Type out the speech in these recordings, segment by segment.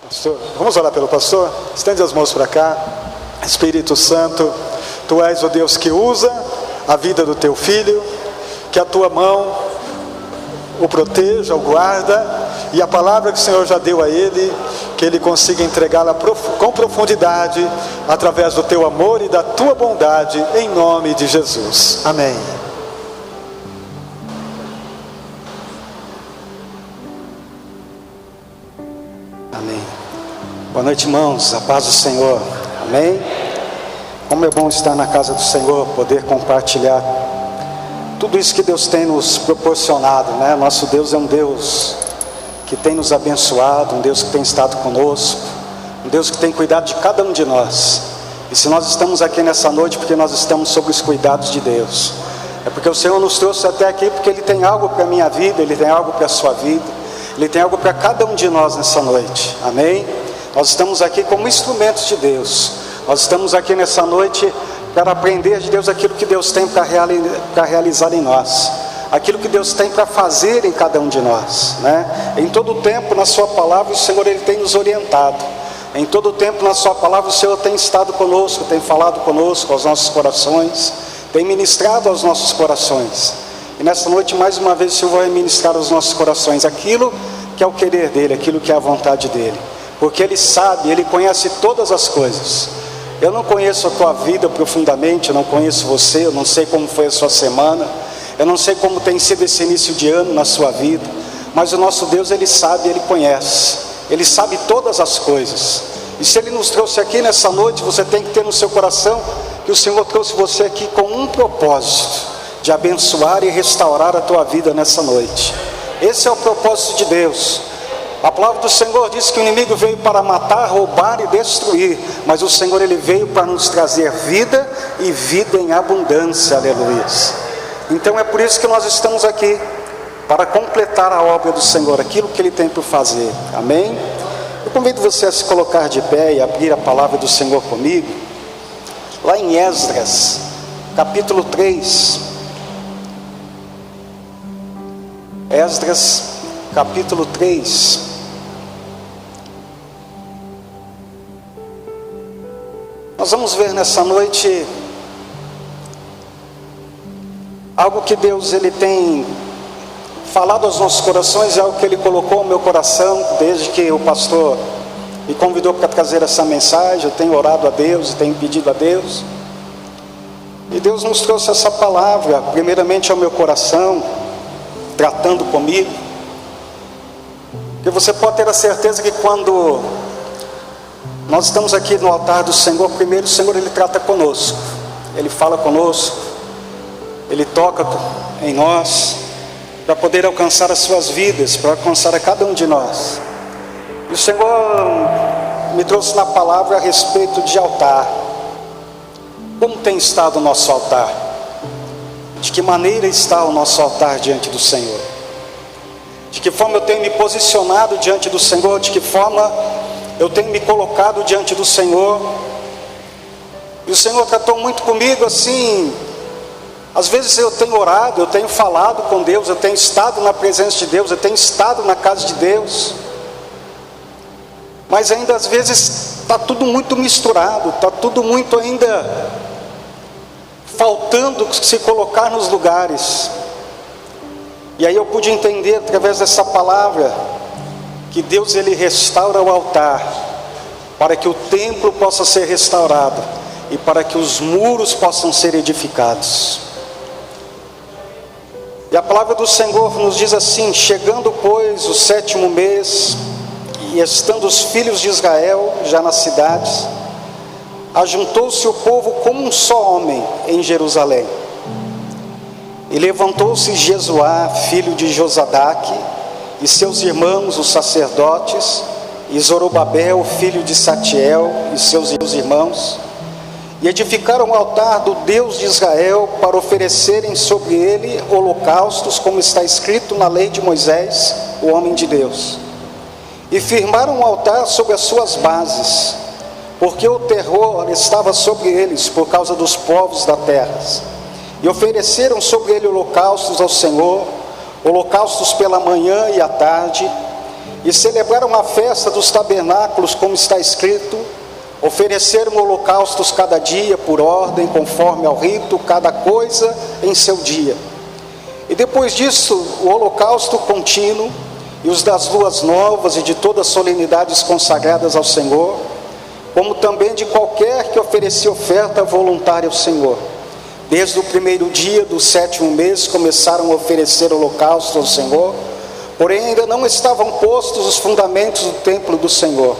Pastor, vamos orar pelo pastor? Estende as mãos para cá. Espírito Santo, Tu és o Deus que usa a vida do Teu filho, que a Tua mão o proteja, o guarda, e a palavra que o Senhor já deu a ele, que ele consiga entregá-la com profundidade, através do Teu amor e da Tua bondade, em nome de Jesus. Amém. Amém. Boa noite, irmãos, a paz do Senhor. Amém. Como é bom estar na casa do Senhor, poder compartilhar tudo isso que Deus tem nos proporcionado, né? Nosso Deus é um Deus que tem nos abençoado, um Deus que tem estado conosco, um Deus que tem cuidado de cada um de nós. E se nós estamos aqui nessa noite, porque nós estamos sob os cuidados de Deus, é porque o Senhor nos trouxe até aqui, porque Ele tem algo para a minha vida, Ele tem algo para a sua vida, Ele tem algo para cada um de nós nessa noite. Amém? Nós estamos aqui como instrumentos de Deus. Nós estamos aqui nessa noite para aprender de Deus aquilo que Deus tem para realizar em nós, aquilo que Deus tem para fazer em cada um de nós, né? Em todo o tempo na sua palavra o Senhor Ele tem nos orientado. Em todo o tempo na sua palavra o Senhor tem estado conosco, tem falado conosco aos nossos corações, tem ministrado aos nossos corações. E nessa noite mais uma vez o Senhor vai ministrar aos nossos corações aquilo que é o querer dEle, aquilo que é a vontade dEle, porque Ele sabe, Ele conhece todas as coisas. Eu não conheço a tua vida profundamente, eu não conheço você, eu não sei como foi a sua semana, eu não sei como tem sido esse início de ano na sua vida, mas o nosso Deus, Ele sabe, Ele conhece, Ele sabe todas as coisas. E se Ele nos trouxe aqui nessa noite, você tem que ter no seu coração que o Senhor trouxe você aqui com um propósito, de abençoar e restaurar a tua vida nessa noite. Esse é o propósito de Deus. A palavra do Senhor diz que o inimigo veio para matar, roubar e destruir, mas o Senhor Ele veio para nos trazer vida e vida em abundância, aleluia. Então é por isso que nós estamos aqui, para completar a obra do Senhor, aquilo que Ele tem por fazer, amém? Eu convido você a se colocar de pé e abrir a palavra do Senhor comigo, lá em Esdras, capítulo 3, Esdras, capítulo 3, nós vamos ver nessa noite algo que Deus Ele tem falado aos nossos corações, é algo que Ele colocou no meu coração, desde que o pastor me convidou para trazer essa mensagem. Eu tenho orado a Deus, tenho pedido a Deus, e Deus nos trouxe essa palavra, primeiramente ao meu coração, tratando comigo, porque você pode ter a certeza que quando nós estamos aqui no altar do Senhor, primeiro o Senhor Ele trata conosco, Ele fala conosco, Ele toca em nós, para poder alcançar as suas vidas, para alcançar a cada um de nós. E o Senhor me trouxe na palavra a respeito de altar. Como tem estado o nosso altar? De que maneira está o nosso altar diante do Senhor? De que forma eu tenho me posicionado diante do Senhor? De que forma eu tenho me colocado diante do Senhor? E o Senhor tratou muito comigo assim. Às vezes eu tenho orado, eu tenho falado com Deus, eu tenho estado na presença de Deus, eu tenho estado na casa de Deus, mas ainda às vezes está tudo muito misturado, está tudo muito ainda faltando se colocar nos lugares. E aí eu pude entender através dessa palavra que Deus Ele restaura o altar para que o templo possa ser restaurado e para que os muros possam ser edificados. E a palavra do Senhor nos diz assim: chegando pois o 7º mês, e estando os filhos de Israel já nas cidades, ajuntou-se o povo como um só homem em Jerusalém. E levantou-se Jesuá, filho de Josadaque, e seus irmãos, os sacerdotes, e Zorobabel, filho de Satiel, e seus irmãos, e edificaram o altar do Deus de Israel para oferecerem sobre ele holocaustos, como está escrito na lei de Moisés, o homem de Deus. E firmaram o altar sobre as suas bases, porque o terror estava sobre eles por causa dos povos da terra. E ofereceram sobre ele holocaustos ao Senhor, holocaustos pela manhã e à tarde, e celebraram a festa dos tabernáculos, como está escrito: ofereceram holocaustos cada dia por ordem, conforme ao rito, cada coisa em seu dia. E depois disso, o holocausto contínuo e os das luas novas e de todas as solenidades consagradas ao Senhor, como também de qualquer que oferecia oferta voluntária ao Senhor. Desde o primeiro dia do 7º mês começaram a oferecer holocaustos ao Senhor, porém ainda não estavam postos os fundamentos do templo do Senhor.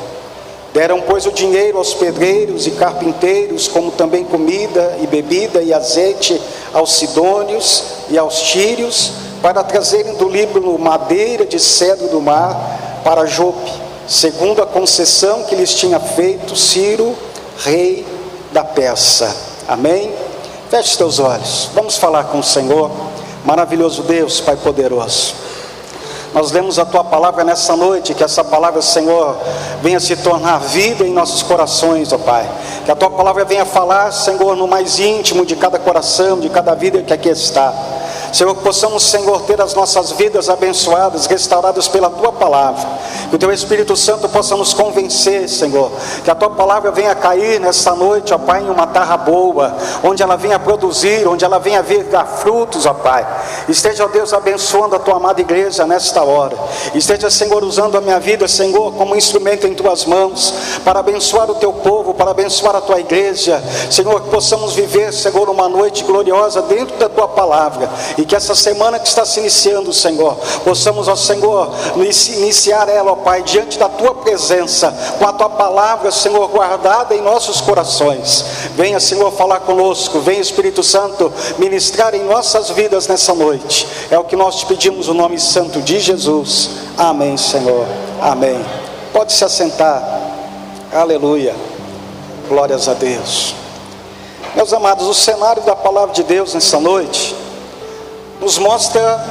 Deram, pois, o dinheiro aos pedreiros e carpinteiros, como também comida e bebida e azeite aos sidônios e aos tírios, para trazerem do Líbano madeira de cedro do mar para Jope, segundo a concessão que lhes tinha feito Ciro, rei da Pérsia. Amém? Feche os teus olhos, vamos falar com o Senhor. Maravilhoso Deus, Pai poderoso, nós lemos a Tua palavra nessa noite, que essa palavra, Senhor, venha se tornar vida em nossos corações, ó Pai. Que a Tua palavra venha falar, Senhor, no mais íntimo de cada coração, de cada vida que aqui está. Senhor, que possamos, Senhor, ter as nossas vidas abençoadas, restauradas pela Tua palavra. Que o Teu Espírito Santo possa nos convencer, Senhor. Que a Tua palavra venha cair nessa noite, ó Pai, em uma terra boa, onde ela venha produzir, onde ela venha vir dar frutos, ó Pai. Esteja, ó Deus, abençoando a Tua amada igreja nesta hora. Esteja, Senhor, usando a minha vida, Senhor, como instrumento em Tuas mãos, para abençoar o Teu povo, para abençoar a Tua igreja. Senhor, que possamos viver, Senhor, uma noite gloriosa dentro da Tua palavra. E que essa semana que está se iniciando, Senhor, possamos, ó Senhor, iniciar ela, ó Pai, diante da Tua presença, com a Tua palavra, Senhor, guardada em nossos corações. Venha, Senhor, falar conosco. Venha, Espírito Santo, ministrar em nossas vidas nessa noite. É o que nós te pedimos, no nome santo de Jesus. Amém, Senhor. Amém. Pode se assentar. Aleluia. Glórias a Deus. Meus amados, o cenário da palavra de Deus nessa noite nos mostra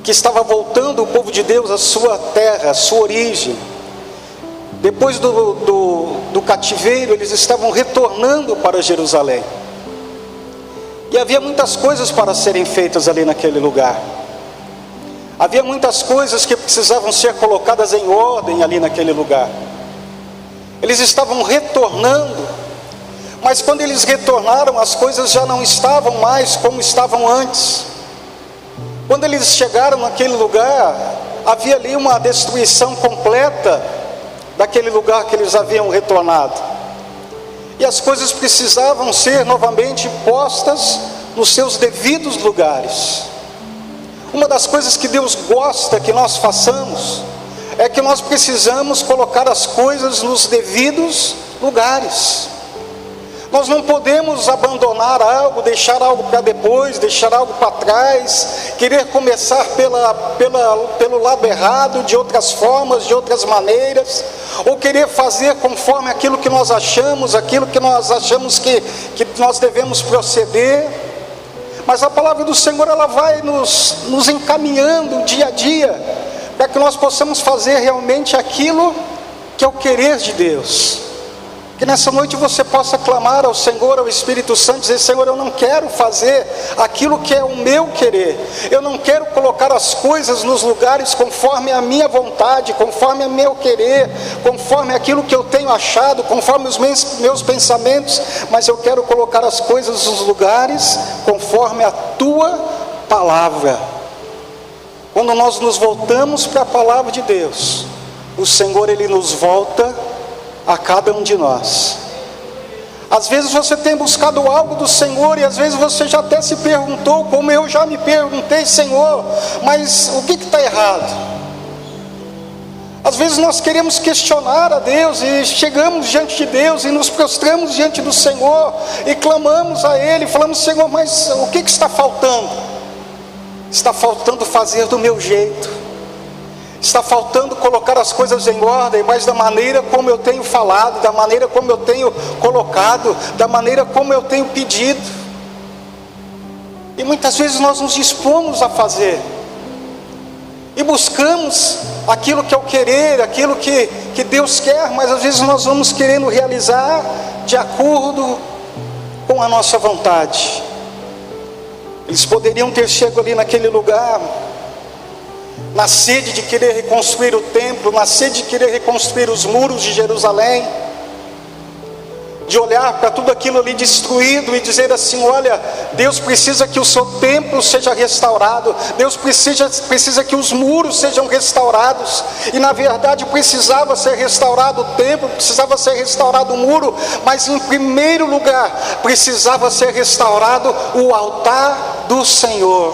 que estava voltando o povo de Deus à sua terra, à sua origem. Depois do cativeiro, eles estavam retornando para Jerusalém. E havia muitas coisas para serem feitas ali naquele lugar. Havia muitas coisas que precisavam ser colocadas em ordem ali naquele lugar. Eles estavam retornando. Mas quando eles retornaram, as coisas já não estavam mais como estavam antes. Quando eles chegaram naquele lugar, havia ali uma destruição completa daquele lugar que eles haviam retornado. E as coisas precisavam ser novamente postas nos seus devidos lugares. Uma das coisas que Deus gosta que nós façamos é que nós precisamos colocar as coisas nos devidos lugares. Nós não podemos abandonar algo, deixar algo para depois, deixar algo para trás, querer começar pelo lado errado, de outras formas, de outras maneiras, ou querer fazer conforme aquilo que nós achamos, que nós devemos proceder. Mas a palavra do Senhor, ela vai nos encaminhando dia a dia, para que nós possamos fazer realmente aquilo que é o querer de Deus. Que nessa noite você possa clamar ao Senhor, ao Espírito Santo, dizer: Senhor, eu não quero fazer aquilo que é o meu querer. Eu não quero colocar as coisas nos lugares conforme a minha vontade, conforme o meu querer, conforme aquilo que eu tenho achado, conforme os meus pensamentos, mas eu quero colocar as coisas nos lugares conforme a Tua palavra. Quando nós nos voltamos para a palavra de Deus, o Senhor, Ele nos volta a cada um de nós. Às vezes você tem buscado algo do Senhor, e às vezes você já até se perguntou, como eu já me perguntei: Senhor, mas o que está errado? Às vezes nós queremos questionar a Deus, e chegamos diante de Deus, e nos prostramos diante do Senhor, e clamamos a Ele, falamos: Senhor, mas o que está faltando? Está faltando fazer do meu jeito. Está faltando colocar as coisas em ordem, mas da maneira como eu tenho falado, da maneira como eu tenho colocado, da maneira como eu tenho pedido. E muitas vezes nós nos dispomos a fazer, e buscamos aquilo que é o querer, aquilo que Deus quer, mas às vezes nós vamos querendo realizar de acordo com a nossa vontade. Eles poderiam ter chegado ali naquele lugar, na sede de querer reconstruir o templo, na sede de querer reconstruir os muros de Jerusalém, de olhar para tudo aquilo ali destruído e dizer assim: olha, Deus precisa que o seu templo seja restaurado, Deus precisa que os muros sejam restaurados. E na verdade precisava ser restaurado o templo, precisava ser restaurado o muro, mas em primeiro lugar precisava ser restaurado o altar do Senhor.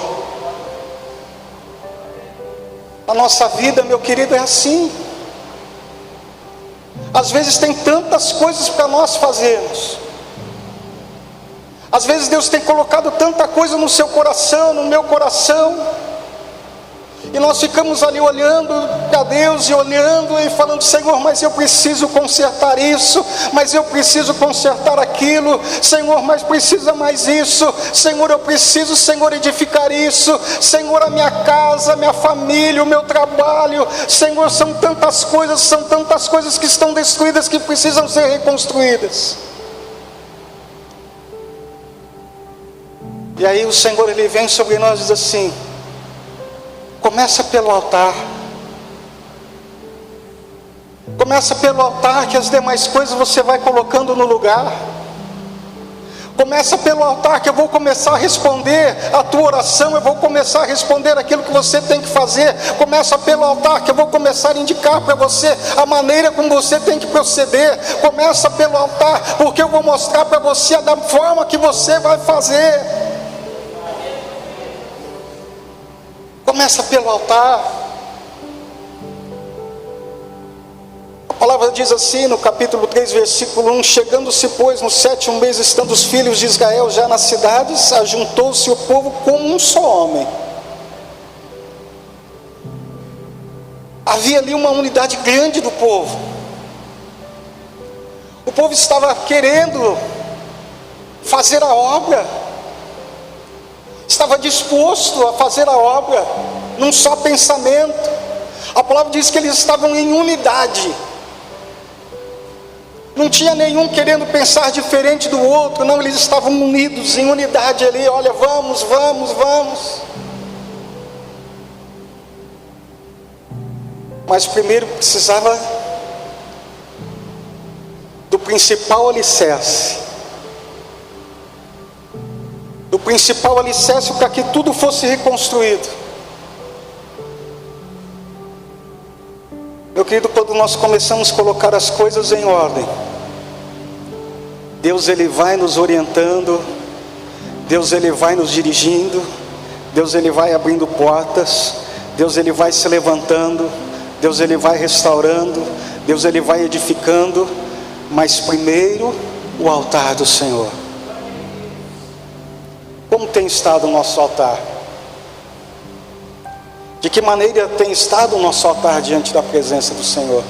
A nossa vida, meu querido, é assim. Às vezes tem tantas coisas para nós fazermos. Às vezes Deus tem colocado tanta coisa no seu coração, no meu coração, e nós ficamos ali olhando para Deus e olhando e falando: Senhor, mas eu preciso consertar isso, mas eu preciso consertar aquilo, Senhor, mas precisa mais isso, Senhor, eu preciso, Senhor, edificar isso, Senhor, a minha casa, a minha família, o meu trabalho, Senhor, são tantas coisas que estão destruídas, que precisam ser reconstruídas. E aí o Senhor, Ele vem sobre nós e diz assim: começa pelo altar. Começa pelo altar, que as demais coisas você vai colocando no lugar. Começa pelo altar, que eu vou começar a responder a tua oração, eu vou começar a responder aquilo que você tem que fazer. Começa pelo altar, que eu vou começar a indicar para você a maneira como você tem que proceder. Começa pelo altar, porque eu vou mostrar para você a da forma que você vai fazer. Começa pelo altar. A palavra diz assim no capítulo 3, versículo 1: chegando-se, pois, no 7º mês, estando os filhos de Israel já nas cidades, ajuntou-se o povo como um só homem. Havia ali uma unidade grande do povo. O povo estava querendo fazer a obra, estava disposto a fazer a obra, num só pensamento. A palavra diz que eles estavam em unidade. Não tinha nenhum querendo pensar diferente do outro, não, eles estavam unidos, em unidade ali. Olha, vamos. Mas primeiro precisava do principal alicerce. Do principal alicerce para que tudo fosse reconstruído. Meu querido, quando nós começamos a colocar as coisas em ordem, Deus, Ele vai nos orientando, Deus, Ele vai nos dirigindo, Deus, Ele vai abrindo portas, Deus, Ele vai se levantando, Deus, Ele vai restaurando, Deus, Ele vai edificando, mas primeiro o altar do Senhor. Como tem estado o nosso altar? De que maneira tem estado o nosso altar diante da presença do Senhor?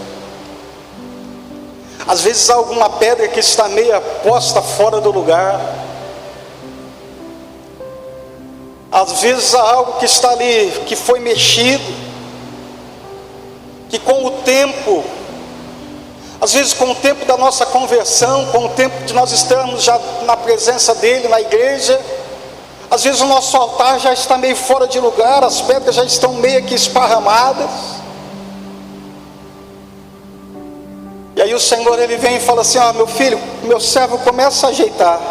Às vezes há alguma pedra que está meia posta fora do lugar. Às vezes há algo que está ali, que foi mexido, que com o tempo, às vezes com o tempo da nossa conversão, com o tempo de nós estarmos já na presença dEle, na igreja, às vezes o nosso altar já está meio fora de lugar, as pedras já estão meio que esparramadas. E aí o Senhor, Ele vem e fala assim: ó, meu filho, meu servo, começa a ajeitar,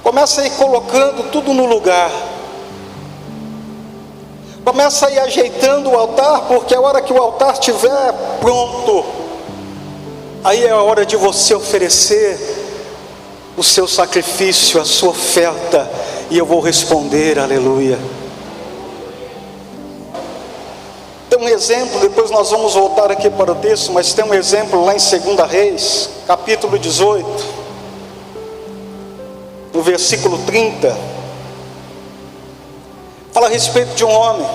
começa a ir colocando tudo no lugar, começa a ir ajeitando o altar, porque a hora que o altar estiver pronto, aí é a hora de você oferecer o seu sacrifício, a sua oferta, e eu vou responder, aleluia. Tem um exemplo, depois nós vamos voltar aqui para o texto, mas tem um exemplo lá em 2 Reis, capítulo 18, no versículo 30, fala a respeito de um homem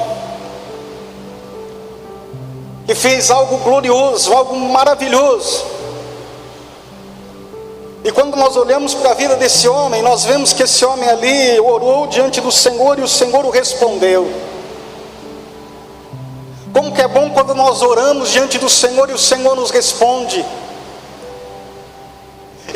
que fez algo glorioso, algo maravilhoso. E quando nós olhamos para a vida desse homem, nós vemos que esse homem ali orou diante do Senhor e o Senhor o respondeu. Como que é bom quando nós oramos diante do Senhor e o Senhor nos responde.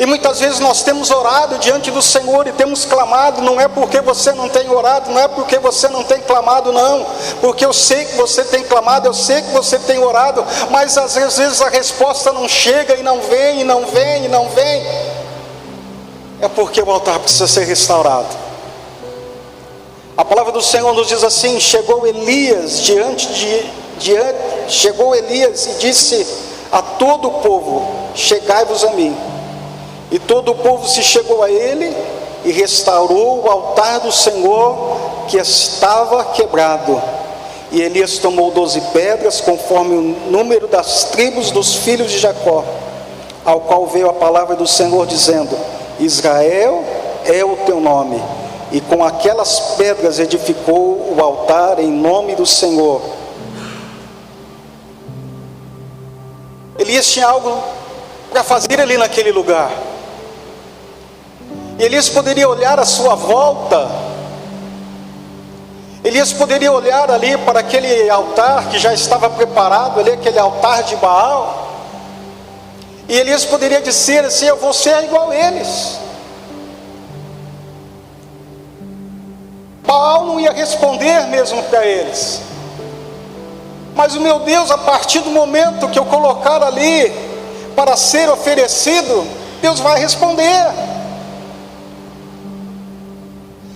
E muitas vezes nós temos orado diante do Senhor e temos clamado. Não é porque você não tem orado, não é porque você não tem clamado, não, porque eu sei que você tem clamado, eu sei que você tem orado, mas às vezes a resposta não chega, e não vem, e não vem, e não vem. É porque o altar precisa ser restaurado. A palavra do Senhor nos diz assim: chegou Elias chegou Elias e disse a todo o povo: chegai-vos a mim. E todo o povo se chegou a ele e restaurou o altar do Senhor que estava quebrado. E Elias tomou 12 pedras, conforme o número das tribos dos filhos de Jacó, ao qual veio a palavra do Senhor dizendo: Israel é o teu nome. E com aquelas pedras edificou o altar em nome do Senhor. Elias tinha algo para fazer ali naquele lugar. Elias poderia olhar à sua volta. Elias poderia olhar ali para aquele altar que já estava preparado ali, aquele altar de Baal. E Elias poderia dizer assim: eu vou ser igual a eles. Baal não ia responder mesmo para eles. Mas o meu Deus, a partir do momento que eu colocar ali para ser oferecido, Deus vai responder.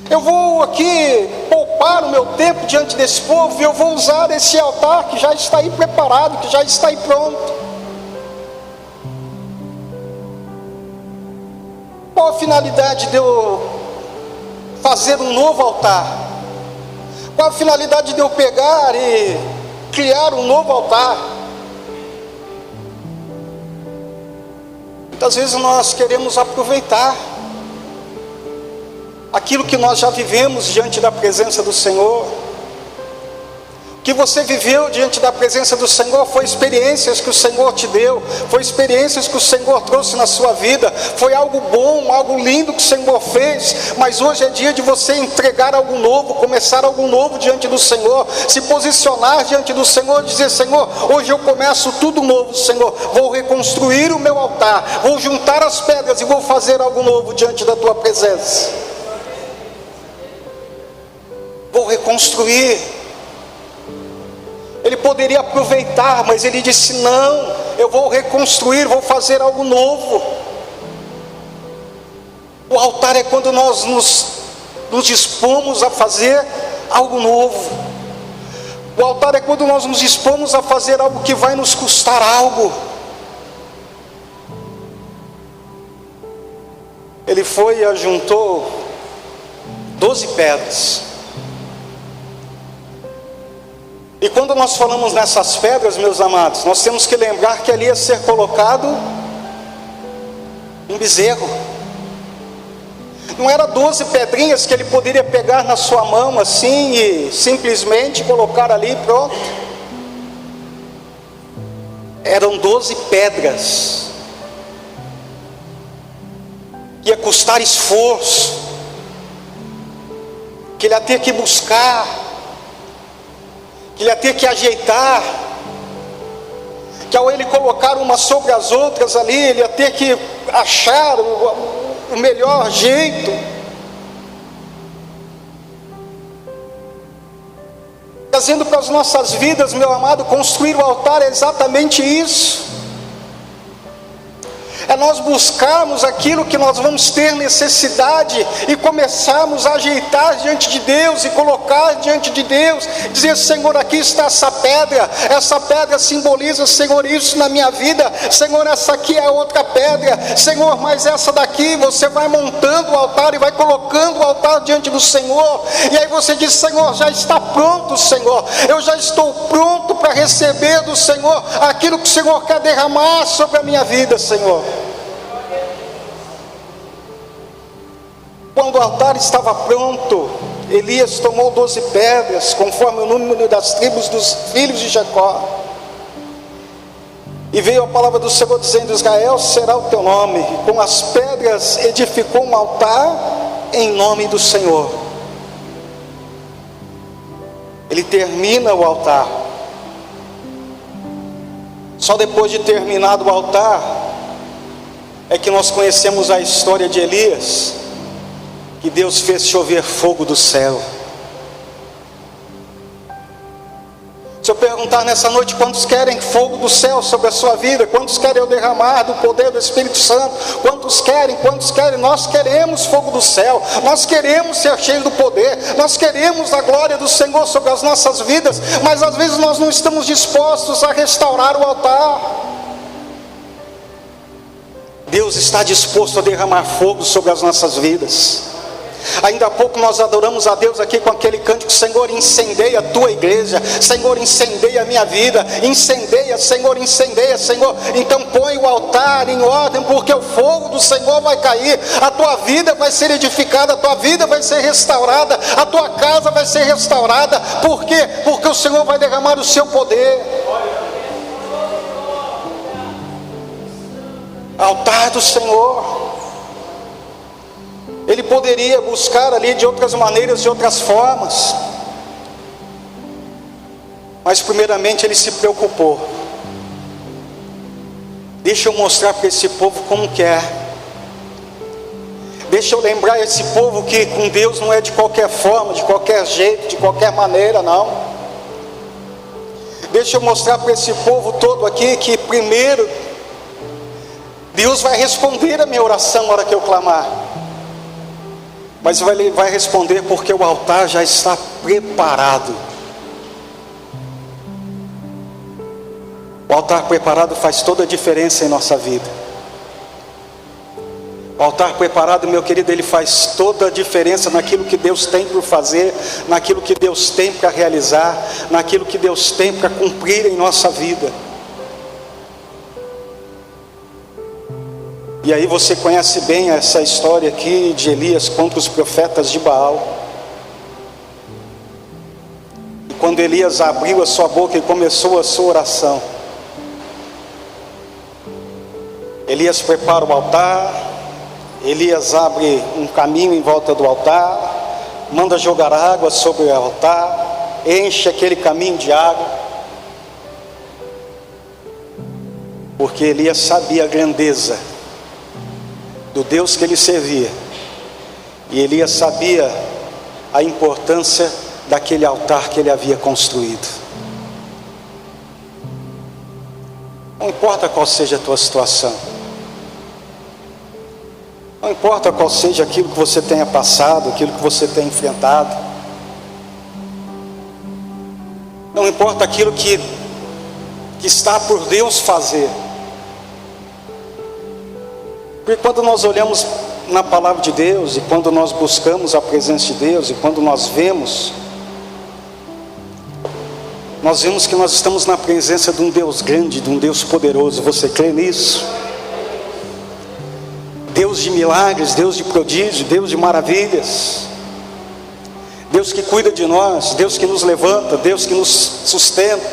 Eu vou aqui poupar o meu tempo diante desse povo, e eu vou usar esse altar que já está aí preparado, que já está aí pronto. Qual a finalidade de eu fazer um novo altar? Qual a finalidade de eu pegar e criar um novo altar? Muitas vezes nós queremos aproveitar aquilo que nós já vivemos diante da presença do Senhor. O que você viveu diante da presença do Senhor foi experiências que o Senhor te deu, foi experiências que o Senhor trouxe na sua vida, foi algo bom, algo lindo que o Senhor fez. Mas hoje é dia de você entregar algo novo, começar algo novo diante do Senhor, se posicionar diante do Senhor e dizer: Senhor, hoje eu começo tudo novo, Senhor, vou reconstruir o meu altar, vou juntar as pedras e vou fazer algo novo diante da tua presença. Vou reconstruir. Ele poderia aproveitar, mas ele disse: não, eu vou reconstruir, vou fazer algo novo. O altar é quando nós nos dispomos a fazer algo novo. O altar é quando nós nos dispomos a fazer algo que vai nos custar algo. Ele foi e ajuntou 12 pedras. E quando nós falamos nessas pedras, meus amados, nós temos que lembrar que ali ia ser colocado um bezerro. Não era 12 pedrinhas que ele poderia pegar na sua mão assim e simplesmente colocar ali e pronto. Eram 12 pedras. Ia custar esforço, que ele ia ter que buscar, que ele ia ter que ajeitar, que ao ele colocar umas sobre as outras ali, ele ia ter que achar o melhor jeito. Trazendo para as nossas vidas, meu amado, construir o altar é exatamente isso. É nós buscarmos aquilo que nós vamos ter necessidade e começarmos a ajeitar diante de Deus e colocar diante de Deus, dizer: Senhor, aqui está essa pedra simboliza, Senhor, isso na minha vida, Senhor, essa aqui é outra pedra, Senhor, mas essa daqui, você vai montando o altar e vai colocando o altar diante do Senhor, e aí você diz: Senhor, já está pronto, Senhor, eu já estou pronto para receber do Senhor aquilo que o Senhor quer derramar sobre a minha vida, Senhor. Quando o altar estava pronto, Elias tomou 12 pedras, conforme o número das tribos dos filhos de Jacó, e veio a palavra do Senhor dizendo: Israel será o teu nome. E com as pedras edificou um altar em nome do Senhor. Ele termina o altar. Só depois de terminado o altar, é que nós conhecemos a história de Elias, que Deus fez chover fogo do céu. Se eu perguntar nessa noite, quantos querem fogo do céu sobre a sua vida? Quantos querem o derramar do poder do Espírito Santo? Quantos querem? Nós queremos fogo do céu, nós queremos ser cheios do poder, nós queremos a glória do Senhor sobre as nossas vidas, mas às vezes nós não estamos dispostos a restaurar o altar. Deus está disposto a derramar fogo sobre as nossas vidas. Ainda há pouco nós adoramos a Deus aqui com aquele cântico: Senhor, incendeia a tua igreja, Senhor, incendeia a minha vida, incendeia, Senhor, incendeia, Senhor. Então põe o altar em ordem, porque o fogo do Senhor vai cair, a tua vida vai ser edificada, a tua vida vai ser restaurada, a tua casa vai ser restaurada. Por quê? Porque o Senhor vai derramar o seu poder. Altar do Senhor. Ele poderia buscar ali de outras maneiras, de outras formas, mas primeiramente ele se preocupou: deixa eu mostrar para esse povo como que é, deixa eu lembrar esse povo que com Deus não é de qualquer forma, de qualquer jeito, de qualquer maneira, não. Deixa eu mostrar para esse povo todo aqui que primeiro Deus vai responder a minha oração na hora que eu clamar, mas vai responder porque o altar já está preparado. O altar preparado faz toda a diferença em nossa vida. O altar preparado, meu querido, ele faz toda a diferença naquilo que Deus tem para fazer, naquilo que Deus tem para realizar, naquilo que Deus tem para cumprir em nossa vida. E aí você conhece bem essa história aqui de Elias contra os profetas de Baal. E quando Elias abriu a sua boca e começou a sua oração, Elias prepara o altar, Elias abre um caminho em volta do altar, manda jogar água sobre o altar, enche aquele caminho de água, porque Elias sabia a grandeza do Deus que ele servia, e Elias sabia a importância daquele altar que ele havia construído. Não importa qual seja a tua situação, não importa qual seja aquilo que você tenha passado, aquilo que você tenha enfrentado, não importa aquilo que está por Deus fazer. Porque quando nós olhamos na palavra de Deus, e quando nós buscamos a presença de Deus, e quando nós vemos que nós estamos na presença de um Deus grande, de um Deus poderoso. Você crê nisso? Deus de milagres, Deus de prodígio, Deus de maravilhas, Deus que cuida de nós, Deus que nos levanta, Deus que nos sustenta.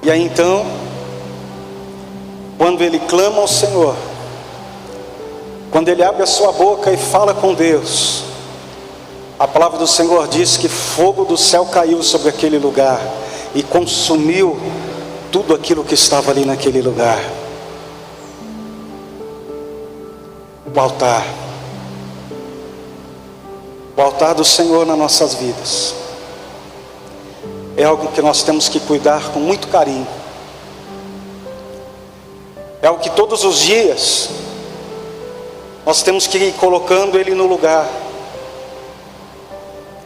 E aí então, quando ele clama ao Senhor, quando ele abre a sua boca e fala com Deus, a palavra do Senhor diz que fogo do céu caiu sobre aquele lugar e consumiu tudo aquilo que estava ali naquele lugar. O altar do Senhor nas nossas vidas é algo que nós temos que cuidar com muito carinho. É algo que todos os dias nós temos que ir colocando ele no lugar.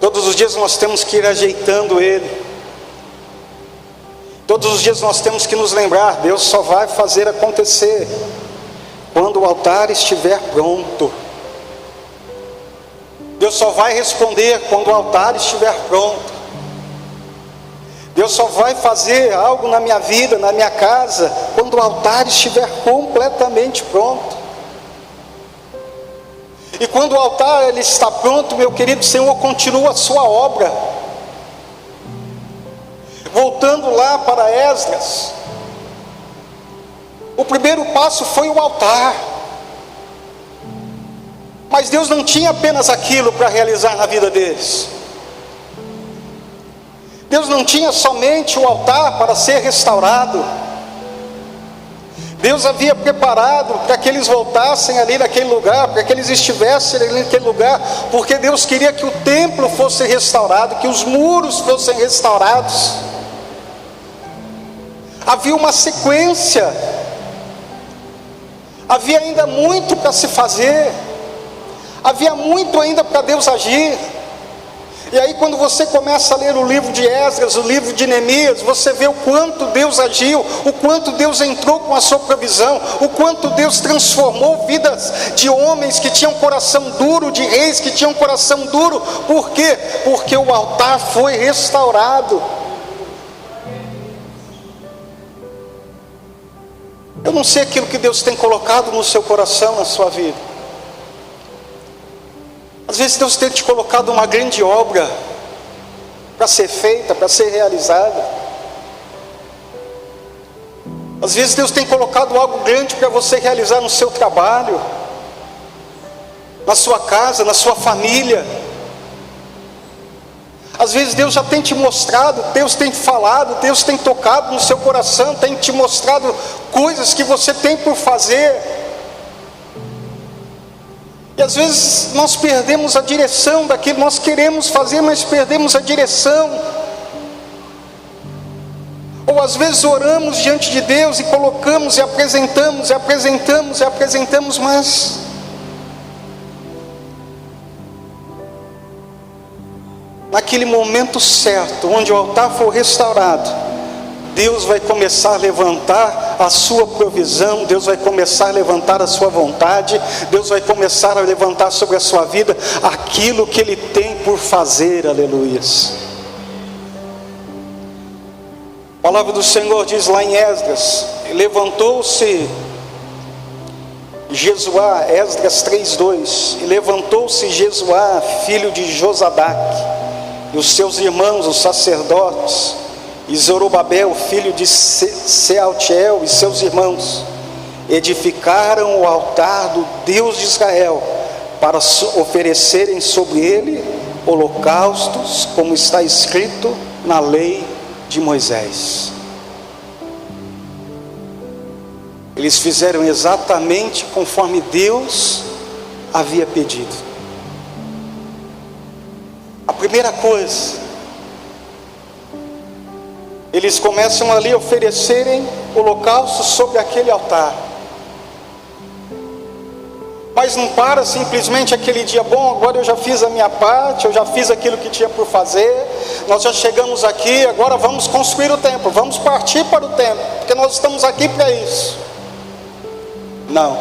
Todos os dias nós temos que ir ajeitando ele. Todos os dias nós temos que nos lembrar: Deus só vai fazer acontecer quando o altar estiver pronto. Deus só vai responder quando o altar estiver pronto. Deus só vai fazer algo na minha vida, na minha casa, quando o altar estiver completamente pronto. E quando o altar ele está pronto, meu querido, Senhor continua a sua obra. Voltando lá para Esdras, o primeiro passo foi o altar. Mas Deus não tinha apenas aquilo para realizar na vida deles. Deus não tinha somente o altar para ser restaurado. Deus havia preparado para que eles voltassem ali naquele lugar, para que eles estivessem ali naquele lugar, porque Deus queria que o templo fosse restaurado, que os muros fossem restaurados. Havia uma sequência, havia ainda muito para se fazer, havia muito ainda para Deus agir. E aí quando você começa a ler o livro de Esdras, o livro de Neemias, você vê o quanto Deus agiu, o quanto Deus entrou com a sua provisão, o quanto Deus transformou vidas de homens que tinham coração duro, de reis que tinham coração duro. Por quê? Porque o altar foi restaurado. Eu não sei aquilo que Deus tem colocado no seu coração, na sua vida. Às vezes Deus tem te colocado uma grande obra para ser feita, para ser realizada. Às vezes Deus tem colocado algo grande para você realizar no seu trabalho, na sua casa, na sua família. Às vezes Deus já tem te mostrado, Deus tem falado, Deus tem tocado no seu coração, tem te mostrado coisas que você tem por fazer. E às vezes nós perdemos a direção daquilo que nós queremos fazer, mas perdemos a direção. Ou às vezes oramos diante de Deus e colocamos e apresentamos, mas naquele momento certo, onde o altar for restaurado, Deus vai começar a levantar a sua provisão, Deus vai começar a levantar a sua vontade, Deus vai começar a levantar sobre a sua vida aquilo que Ele tem por fazer, aleluias. A palavra do Senhor diz lá em Esdras: levantou-se Jesuá, Esdras 3:2, e levantou-se Jesuá, filho de Josadaque, e os seus irmãos, os sacerdotes, e Zorobabel, filho de Sealtiel, e seus irmãos, edificaram o altar do Deus de Israel, para oferecerem sobre ele holocaustos, como está escrito na lei de Moisés. Eles fizeram exatamente conforme Deus havia pedido. A primeira coisa, eles começam ali a oferecerem holocaustos sobre aquele altar. Mas não para simplesmente aquele dia: bom, agora eu já fiz a minha parte, eu já fiz aquilo que tinha por fazer, nós já chegamos aqui, agora vamos construir o templo, vamos partir para o templo, porque nós estamos aqui para isso. Não.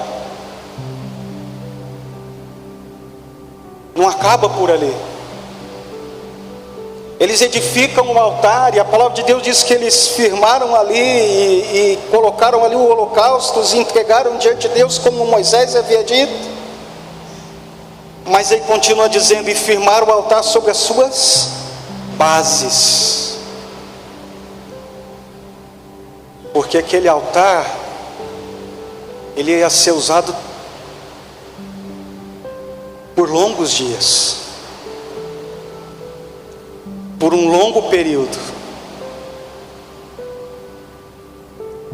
Não acaba por ali. Eles edificam um altar, e a palavra de Deus diz que eles firmaram ali e colocaram ali o holocausto e entregaram diante de Deus, como Moisés havia dito. Mas aí continua dizendo: e firmaram o altar sobre as suas bases. Porque aquele altar, ele ia ser usado por longos dias, por um longo período.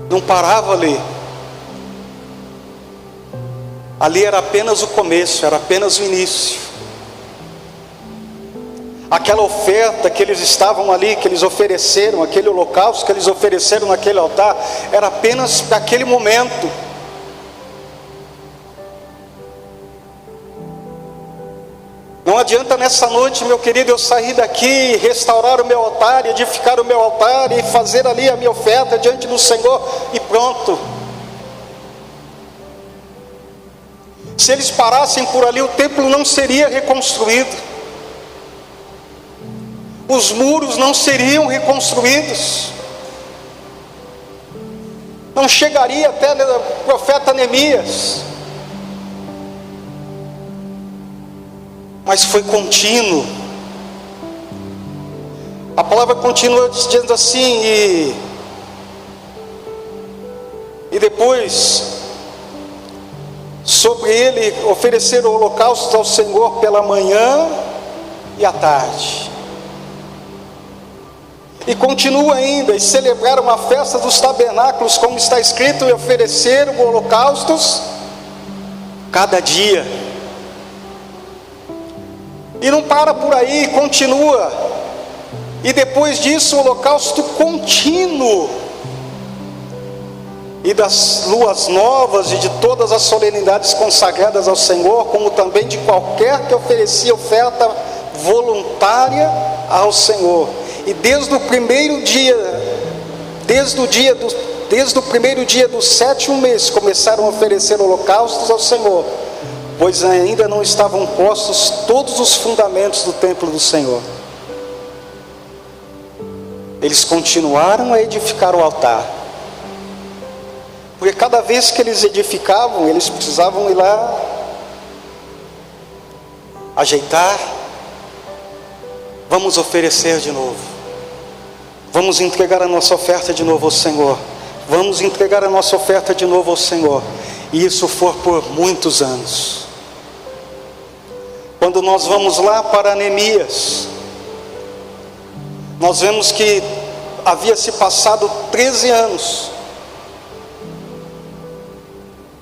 Não parava ali. Ali era apenas o começo, era apenas o início. Aquela oferta que eles estavam ali, que eles ofereceram, aquele holocausto que eles ofereceram naquele altar, era apenas para aquele momento. Não adianta nessa noite, meu querido, eu sair daqui, restaurar o meu altar, edificar o meu altar e fazer ali a minha oferta diante do Senhor e pronto. Se eles parassem por ali, o templo não seria reconstruído, os muros não seriam reconstruídos, não chegaria até o profeta Neemias. Mas foi contínuo. A palavra continua dizendo assim: e depois, sobre ele ofereceram holocaustos ao Senhor pela manhã e à tarde. E continua ainda, e celebraram a festa dos tabernáculos, como está escrito, e ofereceram holocaustos cada dia. E não para por aí, continua. E depois disso o holocausto contínuo, e das luas novas e de todas as solenidades consagradas ao Senhor, como também de qualquer que oferecia oferta voluntária ao Senhor. E desde o primeiro dia do sétimo mês começaram a oferecer holocaustos ao Senhor, pois ainda não estavam postos todos os fundamentos do templo do Senhor. Eles continuaram a edificar o altar, porque cada vez que eles edificavam, eles precisavam ir lá ajeitar. Vamos oferecer de novo, vamos entregar a nossa oferta de novo ao Senhor, vamos entregar a nossa oferta de novo ao Senhor. E isso for por muitos anos. Quando nós vamos lá para Neemias, nós vemos que havia se passado 13 anos,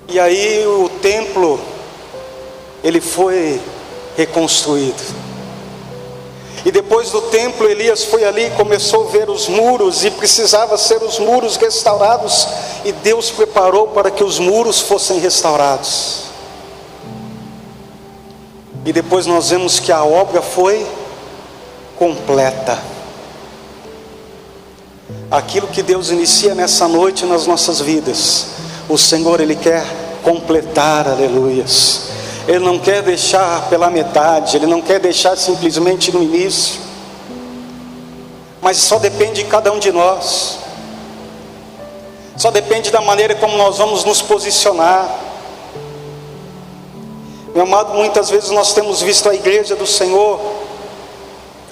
e aí o templo, ele foi reconstruído. E depois do templo, Elias foi ali e começou a ver os muros, e precisava ser os muros restaurados, e Deus preparou para que os muros fossem restaurados. E depois nós vemos que a obra foi completa. Aquilo que Deus inicia nessa noite nas nossas vidas, o Senhor, Ele quer completar, aleluias. Ele não quer deixar pela metade, Ele não quer deixar simplesmente no início, mas só depende de cada um de nós, só depende da maneira como nós vamos nos posicionar. Meu amado, muitas vezes nós temos visto a igreja do Senhor,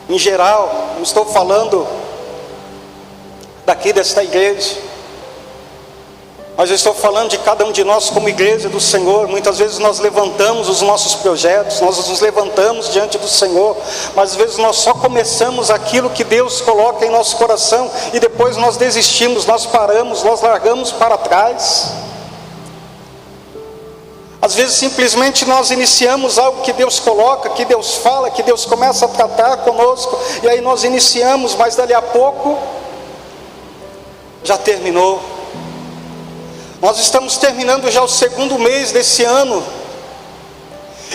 em geral, não estou falando daqui desta igreja, mas eu estou falando de cada um de nós como igreja do Senhor. Muitas vezes nós levantamos os nossos projetos, nós nos levantamos diante do Senhor, mas às vezes nós só começamos aquilo que Deus coloca em nosso coração, e depois nós desistimos, nós paramos, nós largamos para trás. Às vezes simplesmente nós iniciamos algo que Deus coloca, que Deus fala, que Deus começa a tratar conosco, e aí nós iniciamos, mas dali a pouco já terminou. Nós estamos terminando já o segundo mês desse ano,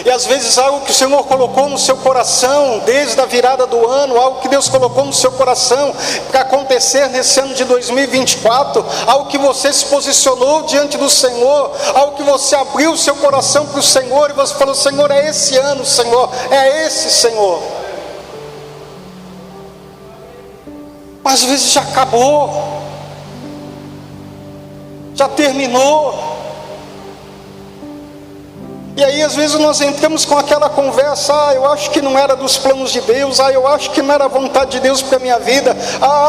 e às vezes algo que o Senhor colocou no seu coração desde a virada do ano, algo que Deus colocou no seu coração para acontecer nesse ano de 2024, algo que você se posicionou diante do Senhor, algo que você abriu o seu coração para o Senhor, e você falou: Senhor, é esse ano, Senhor, é esse, Senhor. Mas às vezes já acabou, já terminou. E aí às vezes nós entramos com aquela conversa: eu acho que não era dos planos de Deus, eu acho que não era a vontade de Deus para a minha vida,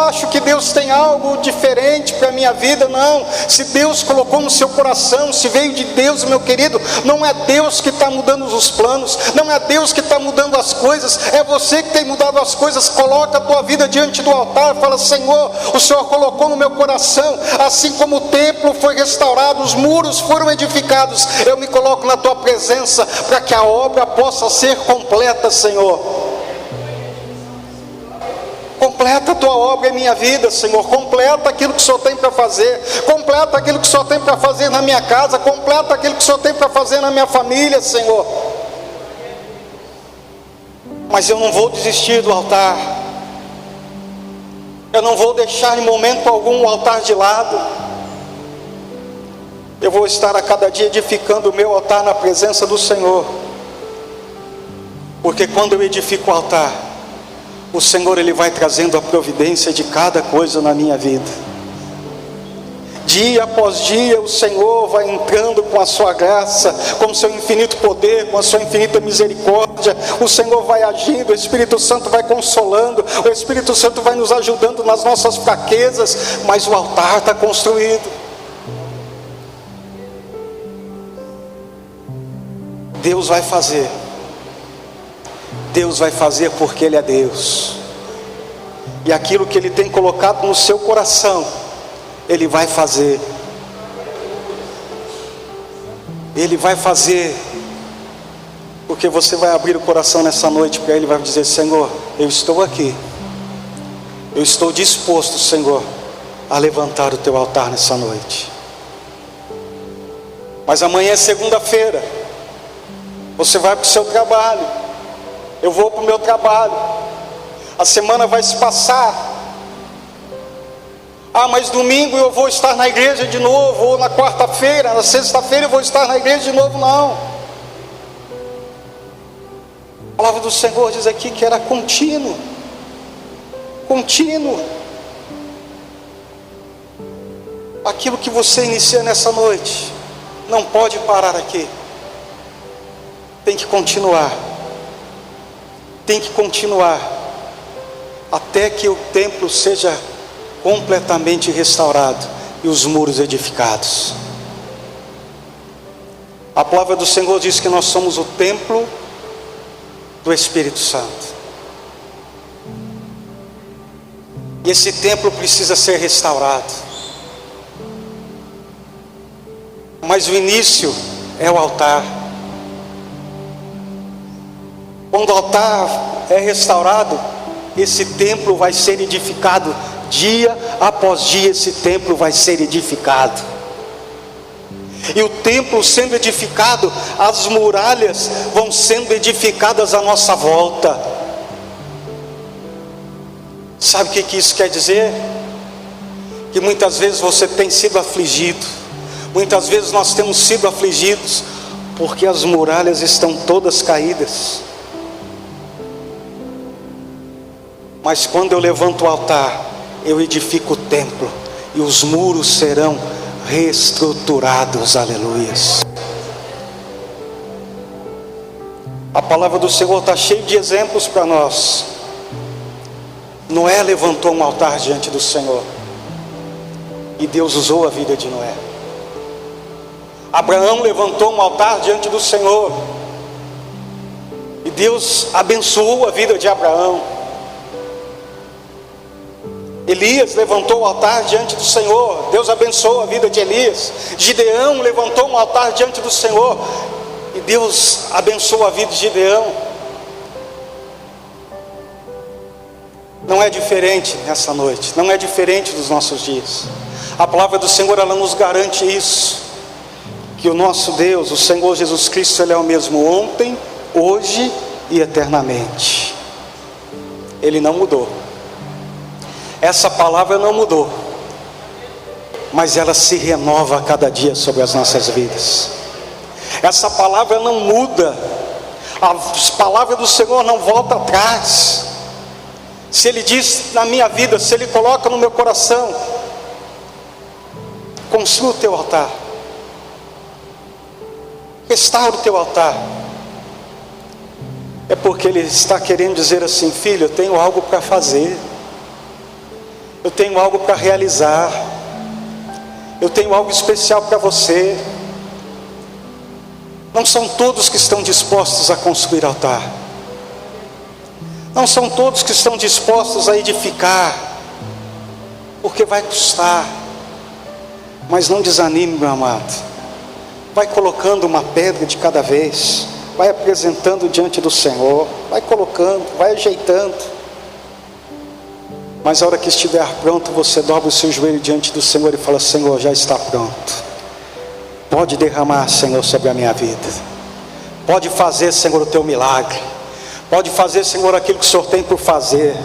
acho que Deus tem algo diferente para a minha vida. Não, se Deus colocou no seu coração, se veio de Deus, meu querido, não é Deus que está mudando os planos, não é Deus que está mudando as coisas, é você que tem mudado as coisas. Coloca a tua vida diante do altar, fala: Senhor, o Senhor colocou no meu coração, assim como o templo foi restaurado, os muros foram edificados, eu me coloco na tua presença para que a obra possa ser completa, Senhor. Completa a tua obra em minha vida, Senhor. Completa aquilo que o Senhor tem para fazer, completa aquilo que o Senhor tem para fazer na minha casa, completa aquilo que o Senhor tem para fazer na minha família, Senhor. Mas eu não vou desistir do altar, eu não vou deixar em momento algum o altar de lado. Eu vou estar a cada dia edificando o meu altar na presença do Senhor, porque quando eu edifico o altar, o Senhor, Ele vai trazendo a providência de cada coisa na minha vida. Dia após dia o Senhor vai entrando com a sua graça, com o seu infinito poder, com a sua infinita misericórdia. O Senhor vai agindo, o Espírito Santo vai consolando, o Espírito Santo vai nos ajudando nas nossas fraquezas, mas o altar está construído. Deus vai fazer porque Ele é Deus. E aquilo que Ele tem colocado no seu coração, Ele vai fazer. Ele vai fazer. Porque você vai abrir o coração nessa noite para Ele, vai dizer: Senhor, eu estou aqui. Eu estou disposto, Senhor, a levantar o Teu altar nessa noite. Mas amanhã é segunda-feira. Você vai para o seu trabalho. Eu vou para o meu trabalho. A semana vai se passar. Ah, mas domingo eu vou estar na igreja de novo. Ou na quarta-feira, na sexta-feira eu vou estar na igreja de novo. Não. A palavra do Senhor diz aqui que era contínuo. Contínuo. Aquilo que você inicia nessa noite não pode parar aqui. Tem que continuar. Tem que continuar. Até que o templo seja completamente restaurado e os muros edificados. A palavra do Senhor diz que nós somos o templo do Espírito Santo. E esse templo precisa ser restaurado. Mas o início é o altar. Quando o altar é restaurado, esse templo vai ser edificado. Dia após dia esse templo vai ser edificado. E o templo sendo edificado, as muralhas vão sendo edificadas à nossa volta. Sabe o que isso quer dizer? Que muitas vezes você tem sido afligido. Muitas vezes nós temos sido afligidos porque as muralhas estão todas caídas. Mas quando eu levanto o altar, eu edifico o templo e os muros serão reestruturados. Aleluias. A palavra do Senhor está cheia de exemplos para nós. Noé levantou um altar diante do Senhor e Deus usou a vida de Noé. Abraão levantou um altar diante do Senhor e Deus abençoou a vida de Abraão. Elias levantou o altar diante do Senhor, Deus abençoou a vida de Elias. Gideão levantou um altar diante do Senhor e Deus abençoou a vida de Gideão. Não é diferente nessa noite, não é diferente dos nossos dias. A palavra do Senhor, ela nos garante isso, que o nosso Deus, o Senhor Jesus Cristo, Ele é o mesmo ontem, hoje e eternamente. Ele não mudou. Essa palavra não mudou, mas ela se renova a cada dia sobre as nossas vidas. Essa palavra não muda. A palavra do Senhor não volta atrás. Se Ele diz na minha vida, se Ele coloca no meu coração, construa o teu altar, restaura o teu altar, é porque Ele está querendo dizer assim: filho, eu tenho algo para fazer, eu tenho algo para realizar, eu tenho algo especial para você. Não são todos que estão dispostos a construir altar, não são todos que estão dispostos a edificar, porque vai custar. Mas não desanime, meu amado. Vai colocando uma pedra de cada vez, vai apresentando diante do Senhor, vai colocando, vai ajeitando. Mas a hora que estiver pronto, você dobra o seu joelho diante do Senhor e fala: Senhor, já está pronto. Pode derramar, Senhor, sobre a minha vida. Pode fazer, Senhor, o teu milagre. Pode fazer, Senhor, aquilo que o Senhor tem por fazer.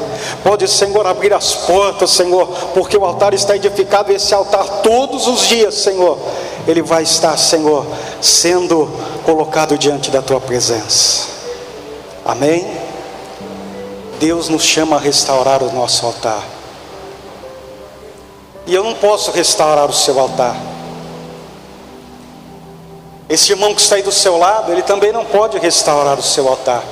Pode, Senhor, abrir as portas, Senhor, porque o altar está edificado. E esse altar todos os dias, Senhor, ele vai estar, Senhor, sendo colocado diante da tua presença. Amém? Deus nos chama a restaurar o nosso altar. E eu não posso restaurar o seu altar. Esse irmão que está aí do seu lado, ele também não pode restaurar o seu altar.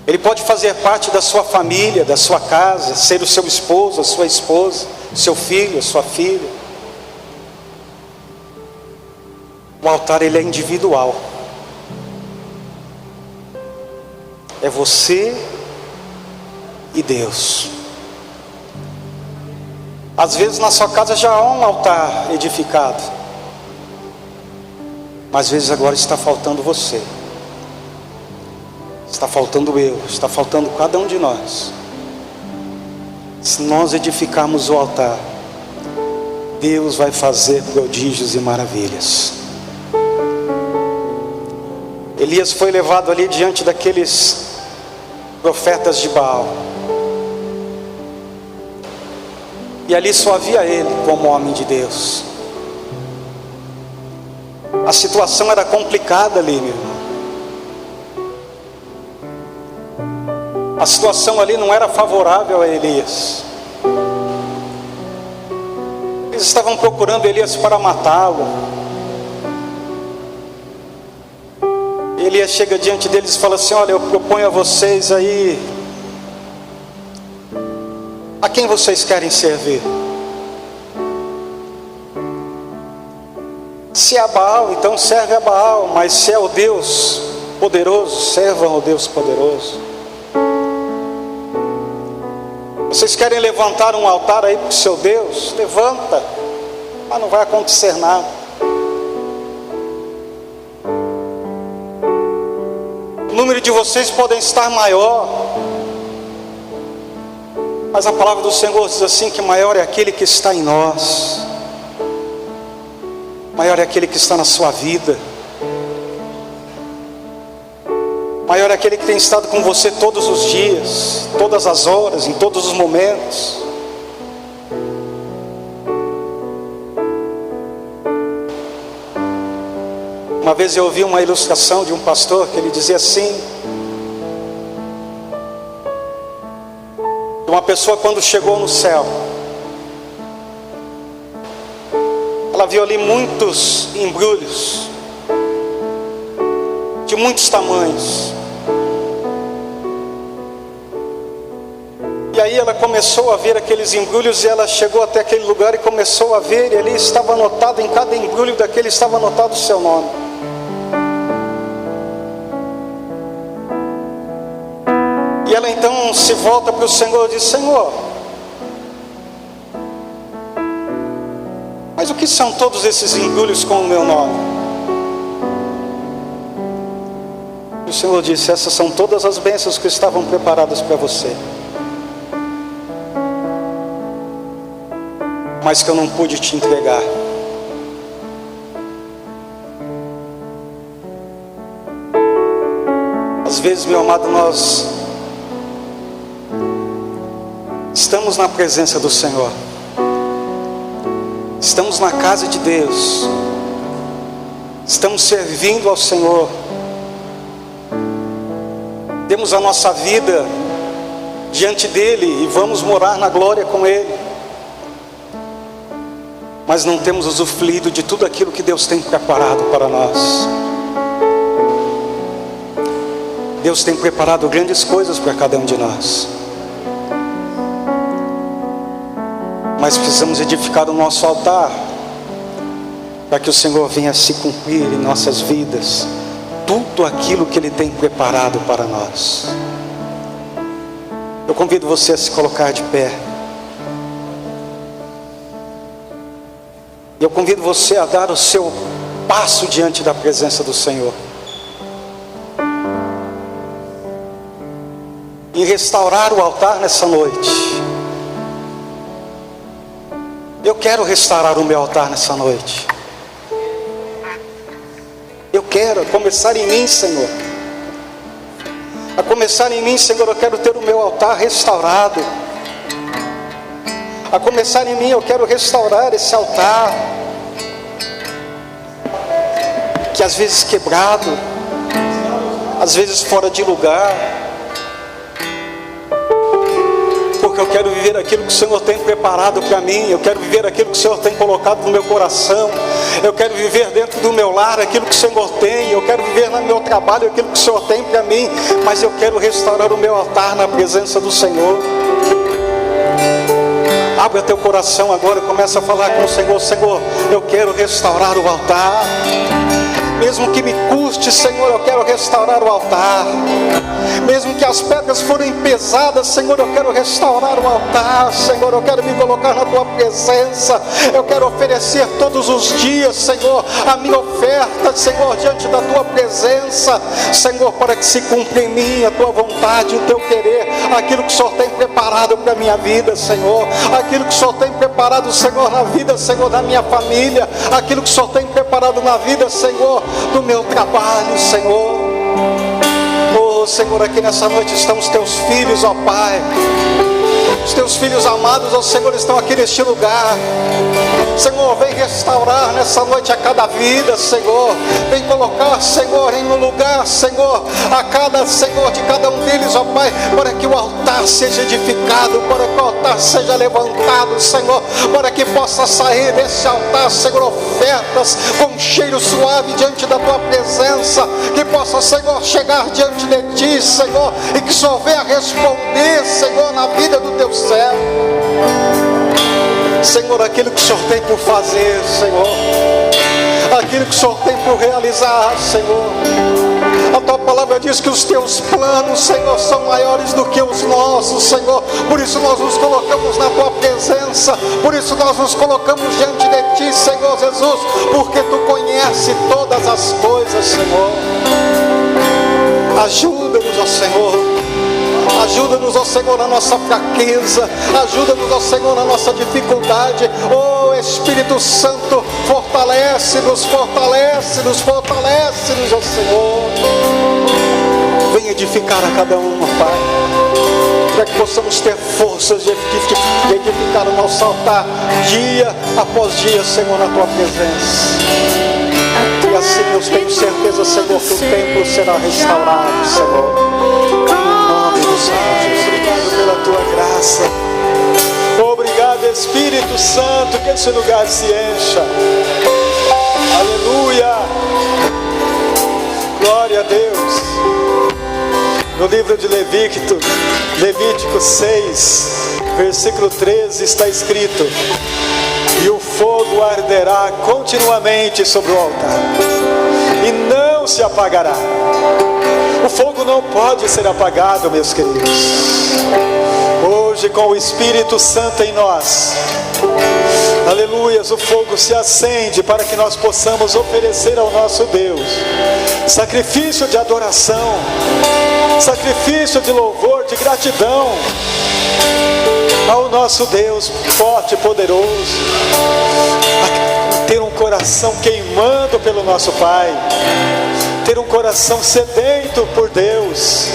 Ele pode fazer parte da sua família, da sua casa, ser o seu esposo, a sua esposa, seu filho, a sua filha. O altar, ele é individual. É você e Deus. Às vezes na sua casa já há um altar edificado, mas às vezes agora está faltando você, está faltando eu, está faltando cada um de nós. Se nós edificarmos o altar, Deus vai fazer prodígios e maravilhas. Elias foi levado ali diante daqueles profetas de Baal, e ali só havia ele como homem de Deus. A situação era complicada ali, meu irmão. A situação ali não era favorável a Elias. Eles estavam procurando Elias para matá-lo. Elias chega diante deles e fala assim: olha, eu proponho a vocês aí, a quem vocês querem servir? Se é a Baal, então serve a Baal. Mas se é o Deus poderoso, servam ao Deus poderoso. Vocês querem levantar um altar aí para o seu Deus? Levanta, mas não vai acontecer nada. O número de vocês podem estar maior, mas a palavra do Senhor diz assim, que maior é aquele que está em nós, maior é aquele que está na sua vida, maior é aquele que tem estado com você todos os dias, todas as horas, em todos os momentos. Uma vez eu ouvi uma ilustração de um pastor que ele dizia assim: uma pessoa quando chegou no céu, ela viu ali muitos embrulhos, de muitos tamanhos. E aí ela começou a ver aqueles embrulhos, e ela chegou até aquele lugar e começou a ver, e ali estava anotado, em cada embrulho daquele estava anotado o seu nome. E ela então se volta para o Senhor e diz: Senhor, mas o que são todos esses embrulhos com o meu nome? E o Senhor disse: essas são todas as bênçãos que estavam preparadas para você, mas que eu não pude te entregar. Às vezes, meu amado, nós estamos na presença do Senhor, estamos na casa de Deus, estamos servindo ao Senhor, temos a nossa vida diante dEle e vamos morar na glória com Ele, mas não temos usufruído de tudo aquilo que Deus tem preparado para nós. Deus tem preparado grandes coisas para cada um de nós, mas precisamos edificar o nosso altar, para que o Senhor venha se cumprir em nossas vidas tudo aquilo que Ele tem preparado para nós. Eu convido você a se colocar de pé. Eu convido você a dar o seu passo diante da presença do Senhor, e restaurar o altar nessa noite. Eu quero restaurar o meu altar nessa noite. Eu quero começar em mim, Senhor. A começar em mim, Senhor, eu quero ter o meu altar restaurado. A começar em mim, eu quero restaurar esse altar, que às vezes quebrado, às vezes fora de lugar, porque eu quero viver aquilo que o Senhor tem preparado para mim. Eu quero viver aquilo que o Senhor tem colocado no meu coração. Eu quero viver dentro do meu lar aquilo que o Senhor tem. Eu quero viver no meu trabalho aquilo que o Senhor tem para mim. Mas eu quero restaurar o meu altar na presença do Senhor. Abre teu coração agora e começa a falar com o Senhor: Senhor, eu quero restaurar o altar. Mesmo que me custe, Senhor, eu quero restaurar o altar. Mesmo que as pedras forem pesadas, Senhor, eu quero restaurar o altar. Senhor, eu quero me colocar na tua presença. Eu quero oferecer todos os dias, Senhor, a minha oferta, Senhor, diante da tua presença, Senhor, para que se cumpra em mim a tua vontade, o teu querer, aquilo que o Senhor tem preparado para a minha vida, Senhor, aquilo que o Senhor tem preparado, Senhor, na vida, Senhor, da minha família, aquilo que o Senhor tem preparado na vida, Senhor, do meu trabalho, Senhor. Oh, Senhor, aqui nessa noite estão os teus filhos, ó Pai. Os teus filhos amados, ó Senhor, estão aqui neste lugar. Senhor, vem restaurar nessa noite a cada vida, Senhor. Vem colocar, Senhor, em um lugar, Senhor, a cada, Senhor, de cada um deles, ó Pai, para que o altar seja edificado, para que o altar seja levantado, Senhor, para que possa sair desse altar, Senhor, ofertas com cheiro suave diante da tua presença, que possa, Senhor, chegar diante de ti, Senhor, e que o Senhor venha responder, Senhor, na vida do teu servo. Senhor, aquilo que o Senhor tem por fazer, Senhor, aquilo que o Senhor tem por realizar, Senhor. A tua palavra diz que os teus planos, Senhor, são maiores do que os nossos, Senhor. Por isso nós nos colocamos na tua presença, por isso nós nos colocamos diante de ti, Senhor Jesus, porque tu conheces todas as coisas, Senhor. Ajuda-nos, ó Senhor. Ajuda-nos, ó Senhor, na nossa fraqueza. Ajuda-nos, ó Senhor, na nossa dificuldade. Oh Espírito Santo, fortalece-nos, fortalece-nos, fortalece-nos, ó Senhor. Vem edificar a cada um, ó Pai, para que possamos ter forças de edificar o nosso altar dia após dia, Senhor, na tua presença. E assim eu tenho certeza, Senhor, que o templo será restaurado, Senhor. Obrigado pela tua graça. Obrigado, Espírito Santo, que esse lugar se encha. Aleluia. Glória a Deus. No livro de Levítico 6, versículo 13, está escrito: e o fogo arderá continuamente sobre o altar e não se apagará. O fogo não pode ser apagado, meus queridos. Hoje, com o Espírito Santo em nós, aleluias, o fogo se acende para que nós possamos oferecer ao nosso Deus sacrifício de adoração, sacrifício de louvor, de gratidão ao nosso Deus forte e poderoso. Ter um coração queimando pelo nosso Pai, ter um coração sedento por Deus.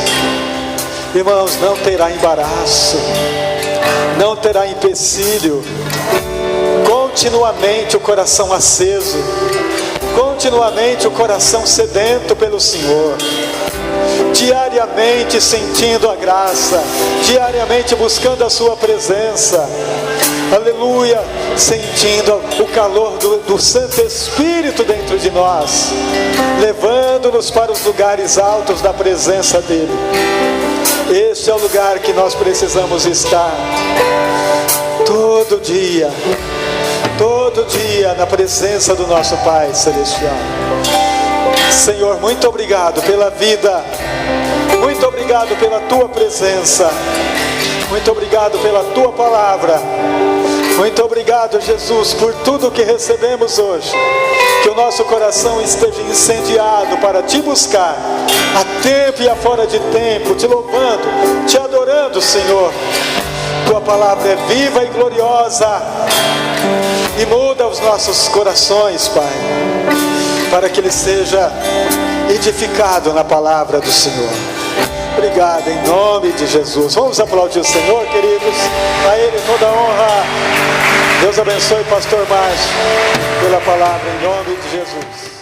Irmãos, não terá embaraço, não terá empecilho. Continuamente o coração aceso, continuamente o coração sedento pelo Senhor, diariamente sentindo a graça, diariamente buscando a sua presença. Aleluia, sentindo o calor do Santo Espírito dentro de nós, levando-nos para os lugares altos da presença dEle. Este é o lugar que nós precisamos estar todo dia na presença do nosso Pai Celestial. Senhor, muito obrigado pela vida, muito obrigado pela tua presença, muito obrigado pela tua palavra. Muito obrigado, Jesus, por tudo que recebemos hoje. Que o nosso coração esteja incendiado para te buscar, a tempo e a fora de tempo, te louvando, te adorando, Senhor. Tua palavra é viva e gloriosa e muda os nossos corações, Pai, para que ele seja edificado na palavra do Senhor. Obrigado, em nome de Jesus. Vamos aplaudir o Senhor, queridos. A Ele toda a honra. Deus abençoe, pastor Márcio, pela palavra, em nome de Jesus.